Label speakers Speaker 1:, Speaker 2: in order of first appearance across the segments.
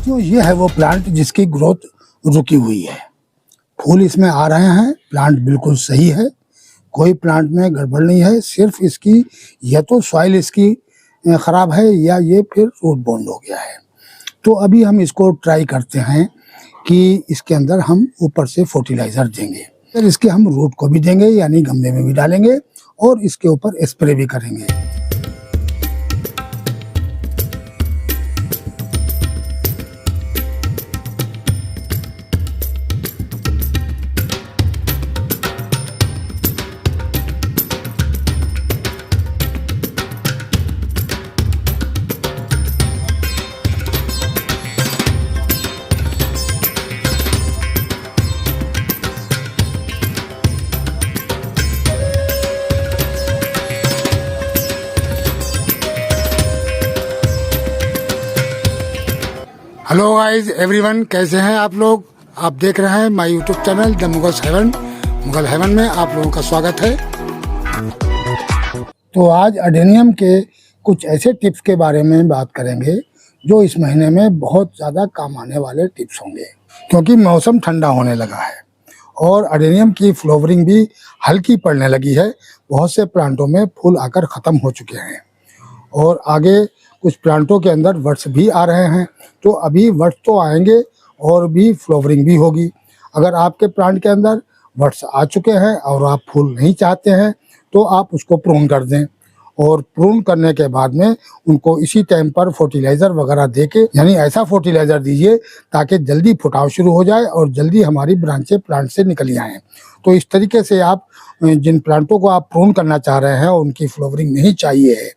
Speaker 1: साथियों, ये है वो प्लांट जिसकी ग्रोथ रुकी हुई है। फूल इसमें आ रहे हैं, प्लांट बिल्कुल सही है, कोई प्लांट में गड़बड़ नहीं है। सिर्फ इसकी या तो सॉइल इसकी खराब है या ये फिर रूट बॉन्ड हो गया है। तो अभी हम इसको ट्राई करते हैं कि इसके अंदर हम ऊपर से फर्टिलाइजर देंगे, फिर इसके हम रूट को भी देंगे, यानी गमले में भी डालेंगे और इसके ऊपर स्प्रे भी करेंगे। हेलो गाइस एवरीवन, कैसे हैं आप लोग। आप देख रहे हैं my YouTube channel the Mughal heaven में आप लोगों का स्वागत है। तो आज अडेनियम के कुछ ऐसे टिप्स के बारे में बात करेंगे जो इस महीने में बहुत ज़्यादा काम आने वाले टिप्स होंगे, क्योंकि मौसम ठंडा होने लगा है और अडेनियम की फ्लावरिंग भी हल्की पड़ने लगी है। बहुत से प्लांटों में फूल आकर ख़त्म हो चुके हैं और आगे कुछ प्लांटों के अंदर वर्ड्स भी आ रहे हैं। तो अभी वर्ड्स तो आएंगे और भी फ्लावरिंग भी होगी। अगर आपके प्लांट के अंदर वर्ड्स आ चुके हैं और आप फूल नहीं चाहते हैं तो आप उसको प्रून कर दें, और प्रून करने के बाद में उनको इसी टाइम पर फर्टिलाइज़र वगैरह देके, यानी ऐसा फर्टिलाइज़र दीजिए ताकि जल्दी फुटाव शुरू हो जाए और जल्दी हमारी ब्रांचें प्लांट से निकल आएँ। तो इस तरीके से आप जिन प्लांटों को आप प्रून करना चाह रहे हैं और उनकी फ्लावरिंग नहीं चाहिए है,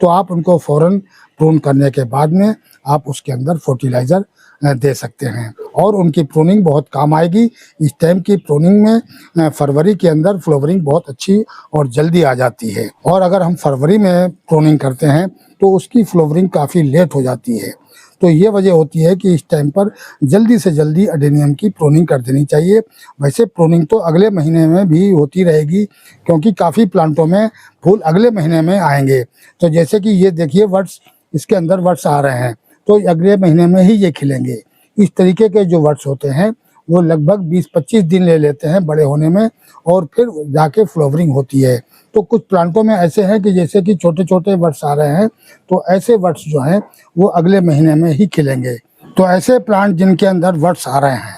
Speaker 1: तो आप उनको फ़ौरन प्रून करने के बाद में आप उसके अंदर फर्टिलाइज़र दे सकते हैं और उनकी प्रूनिंग बहुत काम आएगी। इस टाइम की प्रूनिंग में फरवरी के अंदर फ्लावरिंग बहुत अच्छी और जल्दी आ जाती है, और अगर हम फरवरी में प्रूनिंग करते हैं तो उसकी फ्लावरिंग काफ़ी लेट हो जाती है। तो ये वजह होती है कि इस टाइम पर जल्दी से जल्दी अडेनियम की प्रूनिंग कर देनी चाहिए। वैसे प्रूनिंग तो अगले महीने में भी होती रहेगी, क्योंकि काफ़ी प्लांटों में फूल अगले महीने में आएंगे। तो जैसे कि ये देखिए वर्ड्स, इसके अंदर वर्ड्स आ रहे हैं तो अगले महीने में ही ये खिलेंगे। इस तरीके के जो वर्ड्स होते हैं वो लगभग 20-25 दिन ले लेते हैं बड़े होने में, और फिर जाके फ्लावरिंग होती है। तो कुछ प्लांटों में ऐसे हैं कि जैसे कि छोटे छोटे वर्ड्स आ रहे हैं, तो ऐसे वर्ड्स जो हैं वो अगले महीने में ही खिलेंगे। तो ऐसे प्लांट जिनके अंदर वर्ड्स आ रहे हैं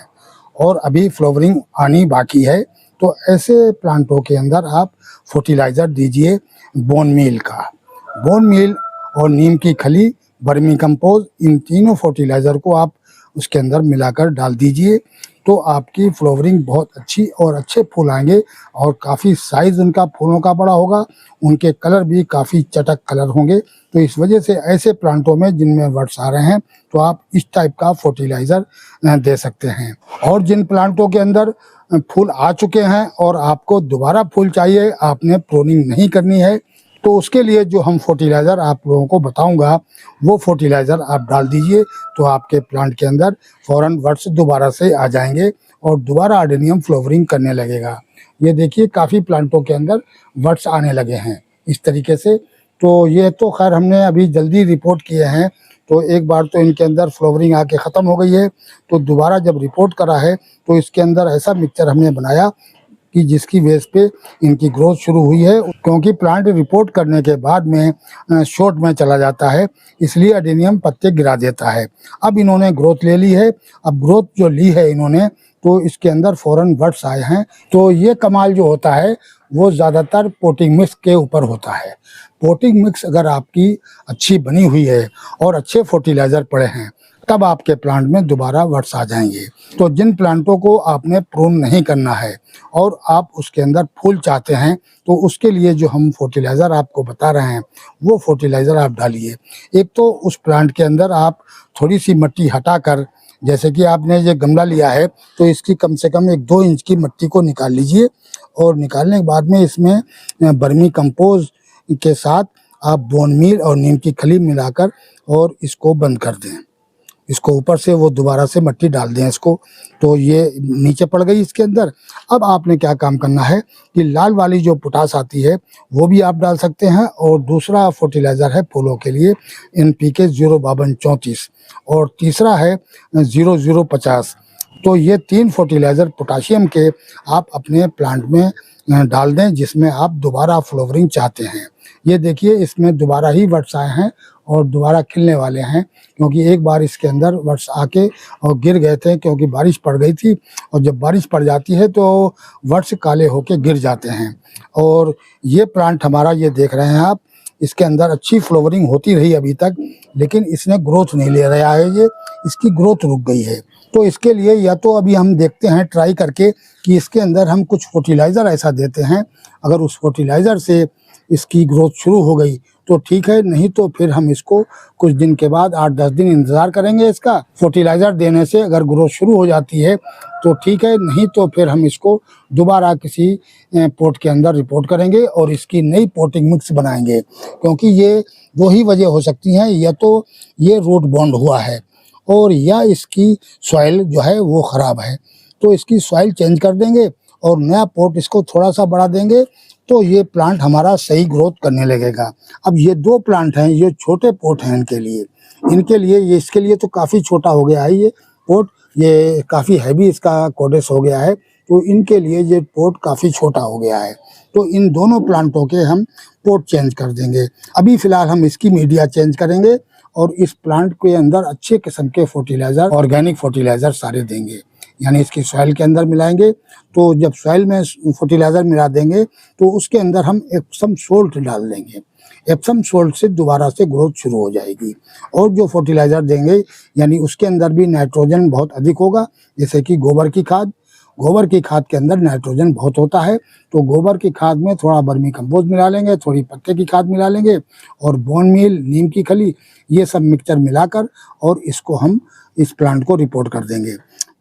Speaker 1: और अभी फ्लावरिंग आनी बाकी है, तो ऐसे प्लांटों के अंदर आप फर्टिलाइज़र दीजिए बोन मील का। बोन मील और नीम की खली, वर्मी कंपोज, इन तीनों फर्टिलाइज़र को आप उसके अंदर मिलाकर डाल दीजिए। तो आपकी फ्लावरिंग बहुत अच्छी और अच्छे फूल आएंगे और काफ़ी साइज़ उनका फूलों का बड़ा होगा, उनके कलर भी काफ़ी चटक कलर होंगे। तो इस वजह से ऐसे प्लांटों में जिनमें वर्ड्स आ रहे हैं तो आप इस टाइप का फर्टिलाइज़र दे सकते हैं। और जिन प्लांटों के अंदर फूल आ चुके हैं और आपको दोबारा फूल चाहिए, आपने प्रूनिंग नहीं करनी है, तो उसके लिए जो हम फर्टिलाइज़र आप लोगों को बताऊंगा वो फर्टिलाइज़र आप डाल दीजिए। तो आपके प्लांट के अंदर फ़ौरन वर्ड्स दोबारा से आ जाएंगे और दोबारा अडेनियम फ्लावरिंग करने लगेगा। ये देखिए काफ़ी प्लांटों के अंदर वर्ड्स आने लगे हैं इस तरीके से। तो ये तो खैर हमने अभी जल्दी रिपोर्ट किए हैं, तो एक बार तो इनके अंदर फ्लावरिंग आके ख़त्म हो गई है, तो दोबारा जब रिपोर्ट करा है तो इसके अंदर ऐसा मिक्सचर हमने बनाया कि जिसकी बेस पे इनकी ग्रोथ शुरू हुई है। क्योंकि प्लांट रिपोर्ट करने के बाद में शॉर्ट में चला जाता है, इसलिए अडेनियम पत्ते गिरा देता है। अब इन्होंने ग्रोथ ले ली है, अब ग्रोथ जो ली है इन्होंने, तो इसके अंदर फ़ौरन वर्ड्स आए हैं। तो ये कमाल जो होता है वो ज़्यादातर पोटिंग मिक्स के ऊपर होता है। पोटिंग मिक्स अगर आपकी अच्छी बनी हुई है और अच्छे फर्टिलाइज़र पड़े हैं, तब आपके प्लांट में दोबारा वर्ड्स आ जाएंगे। तो जिन प्लांटों को आपने प्रून नहीं करना है और आप उसके अंदर फूल चाहते हैं, तो उसके लिए जो हम फर्टिलाइज़र आपको बता रहे हैं वो फर्टिलाइज़र आप डालिए। एक तो उस प्लांट के अंदर आप थोड़ी सी मिट्टी हटाकर, जैसे कि आपने ये गमला लिया है तो इसकी कम से कम 1-2 इंच की मिट्टी को निकाल लीजिए, और निकालने के बाद में इसमें वर्मी कंपोज के साथ आप बोन मील और नीम की खली मिलाकर और इसको बंद कर दें। इसको ऊपर से वो दोबारा से मिट्टी डाल दें इसको, तो ये नीचे पड़ गई इसके अंदर। अब आपने क्या काम करना है कि लाल वाली जो पोटास आती है वो भी आप डाल सकते हैं, और दूसरा फर्टिलाइज़र है फूलों के लिए NPK 05234, और तीसरा है 0050। तो ये 3 फर्टिलाइज़र पोटाशियम के आप अपने प्लांट में डाल दें जिसमें आप दोबारा फ्लावरिंग चाहते हैं। ये देखिए इसमें दोबारा ही वर्ड्स आए हैं और दोबारा खिलने वाले हैं, क्योंकि एक बार इसके अंदर वर्ड्स आके और गिर गए थे क्योंकि बारिश पड़ गई थी, और जब बारिश पड़ जाती है तो वर्ड्स काले होके गिर जाते हैं। और ये प्लांट हमारा, ये देख रहे हैं आप, इसके अंदर अच्छी फ्लावरिंग होती रही अभी तक, लेकिन इसने ग्रोथ नहीं ले रहा है, ये इसकी ग्रोथ रुक गई है। तो इसके लिए या तो अभी हम देखते हैं ट्राई करके कि इसके अंदर हम कुछ फर्टिलाइज़र ऐसा देते हैं, अगर उस फर्टिलाइज़र से इसकी ग्रोथ शुरू हो गई तो ठीक है, नहीं तो फिर हम इसको कुछ दिन के बाद 8-10 दिन इंतज़ार करेंगे इसका। फर्टिलाइज़र देने से अगर ग्रोथ शुरू हो जाती है तो ठीक है, नहीं तो फिर हम इसको दोबारा किसी पॉट के अंदर रिपोर्ट करेंगे और इसकी नई पॉटिंग मिक्स बनाएंगे, क्योंकि ये वही वजह हो सकती हैं, या तो ये रूट बॉन्ड हुआ है और या इसकी सॉइल जो है वो ख़राब है। तो इसकी सॉइल चेंज कर देंगे और नया पॉट इसको थोड़ा सा बढ़ा देंगे तो ये प्लांट हमारा सही ग्रोथ करने लगेगा। अब ये 2 प्लांट हैं, ये छोटे पॉट हैं इनके लिए ये, इसके लिए तो काफ़ी छोटा हो गया है ये पॉट, ये काफ़ी हैवी इसका कोडेक्स हो गया है, तो इनके लिए ये पॉट काफ़ी छोटा हो गया है। तो इन दोनों प्लांटों के हम पॉट चेंज कर देंगे। अभी फ़िलहाल हम इसकी मीडिया चेंज करेंगे और इस प्लांट के अंदर अच्छे किस्म के फर्टिलाइज़र, ऑर्गेनिक फर्टिलाइज़र सारे देंगे, यानी इसकी सॉइल के अंदर मिलाएंगे। तो जब सॉइल में फर्टिलाइज़र मिला देंगे तो उसके अंदर हम एप्सम सोल्ट डाल देंगे। एप्सम सोल्ट से दोबारा से ग्रोथ शुरू हो जाएगी। और जो फर्टिलाइज़र देंगे यानी उसके अंदर भी नाइट्रोजन बहुत अधिक होगा, जैसे कि गोबर की खाद के अंदर नाइट्रोजन बहुत होता है, तो गोबर की खाद में थोड़ा वर्मी कंपोस्ट मिला लेंगे, थोड़ी पत्ते की खाद मिला लेंगे और बोन मील, नीम की खली, ये सब मिक्सचर मिलाकर और इसको हम इस प्लांट को रिपोर्ट कर देंगे।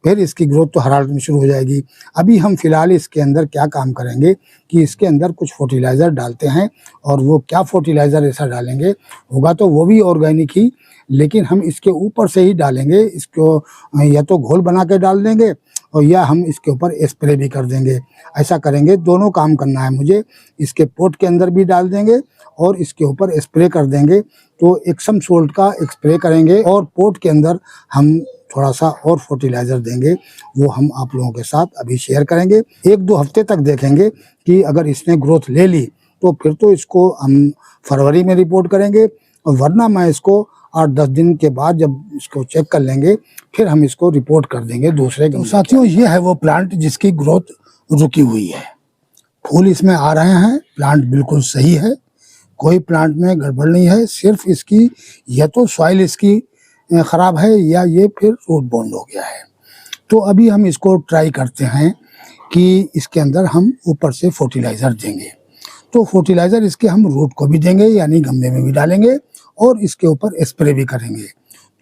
Speaker 1: फिर इसकी ग्रोथ तो हर हालत में शुरू हो जाएगी। अभी हम फिलहाल इसके अंदर क्या काम करेंगे कि इसके अंदर कुछ फर्टिलाइज़र डालते हैं, और वो क्या फर्टिलाइज़र ऐसा डालेंगे होगा तो वो भी ऑर्गेनिक ही, लेकिन हम इसके ऊपर से ही डालेंगे। इसको या तो घोल बना के डाल देंगे और या हम इसके ऊपर स्प्रे भी कर देंगे। ऐसा करेंगे, दोनों काम करना है मुझे, इसके पॉट के अंदर भी डाल देंगे और इसके ऊपर स्प्रे कर देंगे। तो एप्सम सोल्ट का स्प्रे करेंगे और पॉट के अंदर हम थोड़ा सा और फर्टिलाइज़र देंगे, वो हम आप लोगों के साथ अभी शेयर करेंगे। 1-2 हफ्ते तक देखेंगे कि अगर इसने ग्रोथ ले ली तो फिर तो इसको हम फरवरी में रिपोर्ट करेंगे, और वरना मैं इसको 8-10 दिन के बाद जब इसको चेक कर लेंगे फिर हम इसको रिपोर्ट कर देंगे दूसरे। तो साथियों, ये है वो प्लांट जिसकी ग्रोथ रुकी हुई है। फूल इसमें आ रहे हैं, प्लांट बिल्कुल सही है, कोई प्लांट में गड़बड़ नहीं है, सिर्फ इसकी या तो सॉइल इसकी ख़राब है या ये फिर रूट बॉन्ड हो गया है। तो अभी हम इसको ट्राई करते हैं कि इसके अंदर हम ऊपर से फर्टिलाइज़र देंगे। तो फर्टिलाइज़र इसके हम रूट को भी देंगे, यानी गमले में भी डालेंगे और इसके ऊपर स्प्रे भी करेंगे।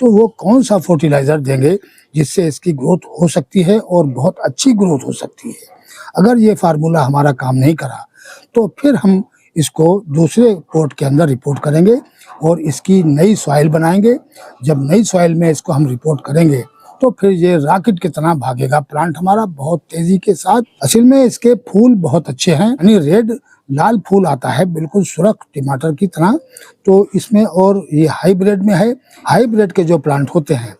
Speaker 1: तो वो कौन सा फर्टिलाइज़र देंगे जिससे इसकी ग्रोथ हो सकती है और बहुत अच्छी ग्रोथ हो सकती है। अगर ये फार्मूला हमारा काम नहीं करा तो फिर हम इसको दूसरे पॉट के अंदर रिपोर्ट करेंगे और इसकी नई सॉइल बनाएंगे। जब नई सॉइल में इसको हम रिपोर्ट करेंगे तो फिर ये रॉकेट की तरह भागेगा प्लांट हमारा बहुत तेजी के साथ। असल में इसके फूल बहुत अच्छे हैं, यानी रेड लाल फूल आता है बिल्कुल सुरख टमाटर की तरह। तो इसमें, और ये हाइब्रिड में है, हाइब्रिड के जो प्लांट होते हैं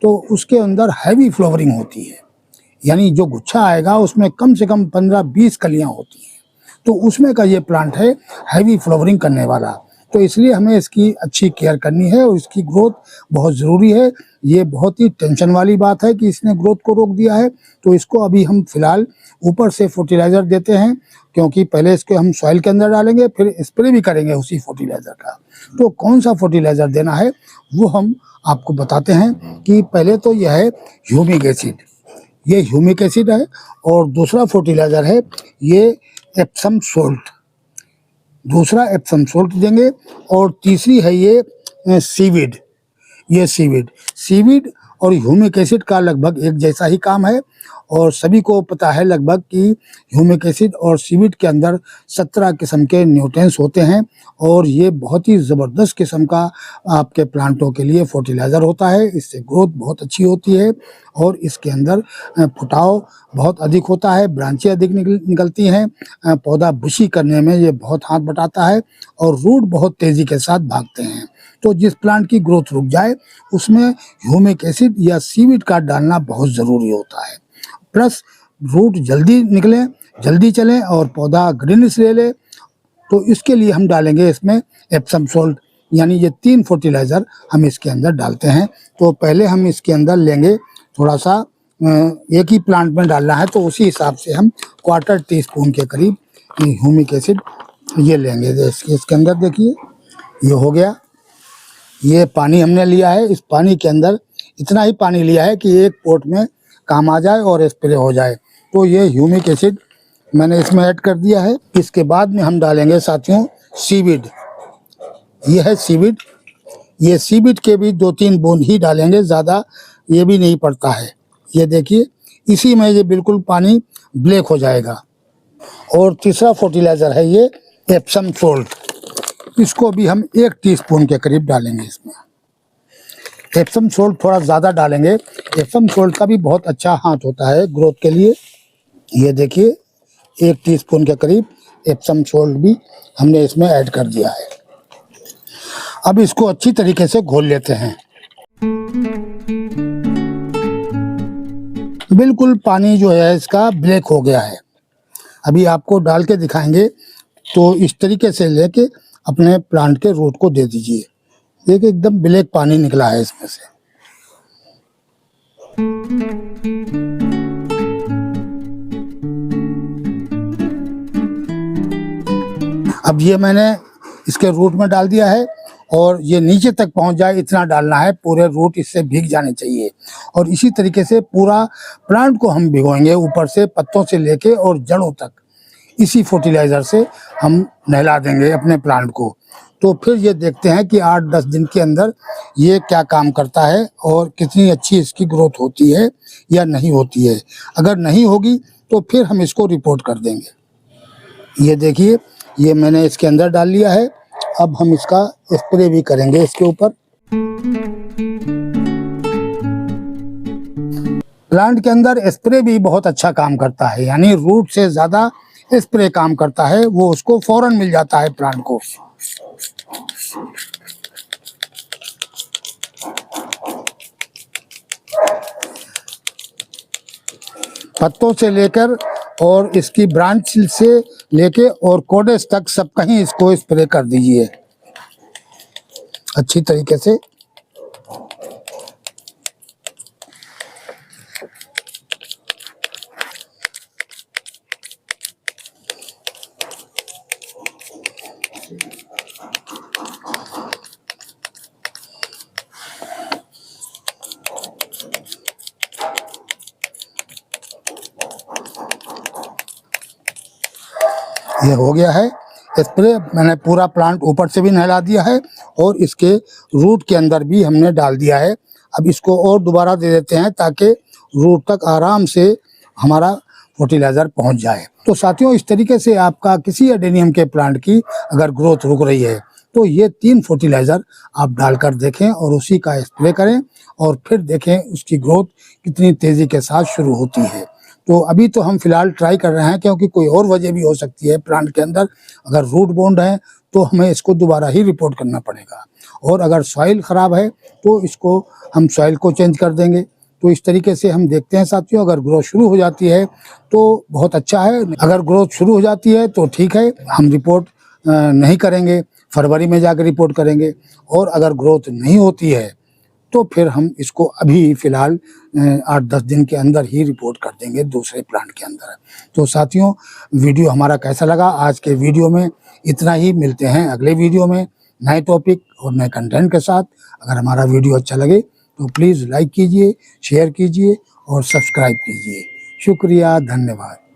Speaker 1: तो उसके अंदर हैवी फ्लावरिंग होती है, यानी जो गुच्छा आएगा उसमें कम से कम 15-20 कलियां होती हैं। तो उसमें का ये प्लांट है हैवी फ्लावरिंग करने वाला। तो इसलिए हमें इसकी अच्छी केयर करनी है और इसकी ग्रोथ बहुत ज़रूरी है। ये बहुत ही टेंशन वाली बात है कि इसने ग्रोथ को रोक दिया है। तो इसको अभी हम फिलहाल ऊपर से फर्टिलाइज़र देते हैं, क्योंकि पहले इसको हम सॉइल के अंदर डालेंगे फिर स्प्रे भी करेंगे उसी फर्टिलाइज़र का। तो कौन सा फर्टिलाइज़र देना है वो हम आपको बताते हैं कि पहले तो यह है ह्यूमिक एसिड, ये ह्यूमिक एसिड है, और दूसरा फर्टिलाइज़र है ये एप्सम सोल्ट, दूसरा एप्सम सोल्ट देंगे, और तीसरी है ये सीवीड। ये सीवीड और ह्यूमिक एसिड का लगभग एक जैसा ही काम है, और सभी को पता है लगभग कि ह्यूमिक एसिड और सीवीड के अंदर 17 किस्म के न्यूट्रिएंट्स होते हैं और ये बहुत ही ज़बरदस्त किस्म का आपके प्लांटों के लिए फर्टिलाइज़र होता है। इससे ग्रोथ बहुत अच्छी होती है और इसके अंदर फुटाव बहुत अधिक होता है, ब्रांचें अधिक निकलती हैं, पौधा बुशी करने में ये बहुत हाथ बटाता है और रूट बहुत तेज़ी के साथ भागते हैं। तो जिस प्लांट की ग्रोथ रुक जाए उसमें ह्यूमिक एसिड या सीवीड का डालना बहुत ज़रूरी होता है। प्लस रूट जल्दी निकले, जल्दी चले और पौधा ग्रीनिश ले ले, तो इसके लिए हम डालेंगे इसमें एप्सम सोल्ट, यानी ये 3 फर्टिलाइज़र हम इसके अंदर डालते हैं। तो पहले हम इसके अंदर लेंगे थोड़ा सा, एक ही प्लांट में डालना है तो उसी हिसाब से हम 1/4 टीस्पून के करीब ह्यूमिक एसिड ये लेंगे। इसके अंदर देखिए ये हो गया, ये पानी हमने लिया है, इस पानी के अंदर इतना ही पानी लिया है कि एक पोट में काम आ जाए और स्प्रे हो जाए। तो ये ह्यूमिक एसिड मैंने इसमें ऐड कर दिया है। इसके बाद में हम डालेंगे साथियों सीवीड, ये है सीवीड। ये सीवीड के भी 2-3 बूंद ही डालेंगे, ज़्यादा ये भी नहीं पड़ता है। ये देखिए इसी में ये बिल्कुल पानी ब्लैक हो जाएगा। और तीसरा फर्टिलाइज़र है ये एप्सम सोल्ट, इसको भी हम 1 टीस्पून के करीब डालेंगे इसमें। एप्सम सोल्ट थोड़ा ज़्यादा डालेंगे, एप्सम सोल्ट का भी बहुत अच्छा हाथ होता है ग्रोथ के लिए। ये देखिए 1 टीस्पून के करीब एप्सम सोल्ट भी हमने इसमें ऐड कर दिया है। अब इसको अच्छी तरीके से घोल लेते हैं। बिल्कुल पानी जो है इसका ब्लैक हो गया है। अभी आपको डाल के दिखाएंगे, तो इस तरीके से लेके अपने प्लांट के रूट को दे दीजिए। देखिए एकदम ब्लैक पानी निकला है इसमें से। अब ये मैंने इसके रूट में डाल दिया है और ये नीचे तक पहुंच जाए इतना डालना है, पूरे रूट इससे भीग जाने चाहिए। और इसी तरीके से पूरा प्लांट को हम भिगोएंगे, ऊपर से पत्तों से लेके और जड़ों तक। इसी फर्टिलाइज़र से हम नहला देंगे अपने प्लांट को। तो फिर ये देखते हैं कि 8-10 दिन के अंदर ये क्या काम करता है और कितनी अच्छी इसकी ग्रोथ होती है या नहीं होती है। अगर नहीं होगी तो फिर हम इसको रिपोर्ट कर देंगे। ये देखिए ये मैंने इसके अंदर डाल लिया है। अब हम इसका स्प्रे भी करेंगे इसके ऊपर। प्लांट के अंदर स्प्रे भी बहुत अच्छा काम करता है, यानी रूट से ज़्यादा स्प्रे काम करता है, वो उसको फौरन मिल जाता है प्लांट को। पत्तों से लेकर और इसकी ब्रांच से लेके और कोडेस तक सब कहीं इसको स्प्रे कर दीजिए अच्छी तरीके से। ये हो गया है स्प्रे। मैंने पूरा प्लांट ऊपर से भी नहला दिया है और इसके रूट के अंदर भी हमने डाल दिया है। अब इसको और दोबारा दे देते हैं ताकि रूट तक आराम से हमारा फर्टिलाइज़र पहुंच जाए। तो साथियों इस तरीके से आपका किसी एडेनियम के प्लांट की अगर ग्रोथ रुक रही है तो ये 3 फर्टिलाइज़र आप डालकर देखें और उसी का स्प्रे करें और फिर देखें उसकी ग्रोथ कितनी तेज़ी के साथ शुरू होती है। तो अभी तो हम फिलहाल ट्राई कर रहे हैं, क्योंकि कोई और वजह भी हो सकती है प्लांट के अंदर। अगर रूट बाउंड है तो हमें इसको दोबारा ही रिपोर्ट करना पड़ेगा, और अगर सॉइल ख़राब है तो इसको हम सॉइल को चेंज कर देंगे। तो इस तरीके से हम देखते हैं साथियों, अगर ग्रोथ शुरू हो जाती है तो बहुत अच्छा है, अगर ग्रोथ शुरू हो जाती है तो ठीक है, हम रिपोर्ट नहीं करेंगे, फरवरी में जाकर रिपोर्ट करेंगे। और अगर ग्रोथ नहीं होती है तो फिर हम इसको अभी फ़िलहाल 8-10 दिन के अंदर ही रिपोर्ट कर देंगे दूसरे प्लांट के अंदर। तो साथियों वीडियो हमारा कैसा लगा? आज के वीडियो में इतना ही। मिलते हैं अगले वीडियो में नए टॉपिक और नए कंटेंट के साथ। अगर हमारा वीडियो अच्छा लगे तो प्लीज़ लाइक कीजिए, शेयर कीजिए और सब्सक्राइब कीजिए। शुक्रिया, धन्यवाद।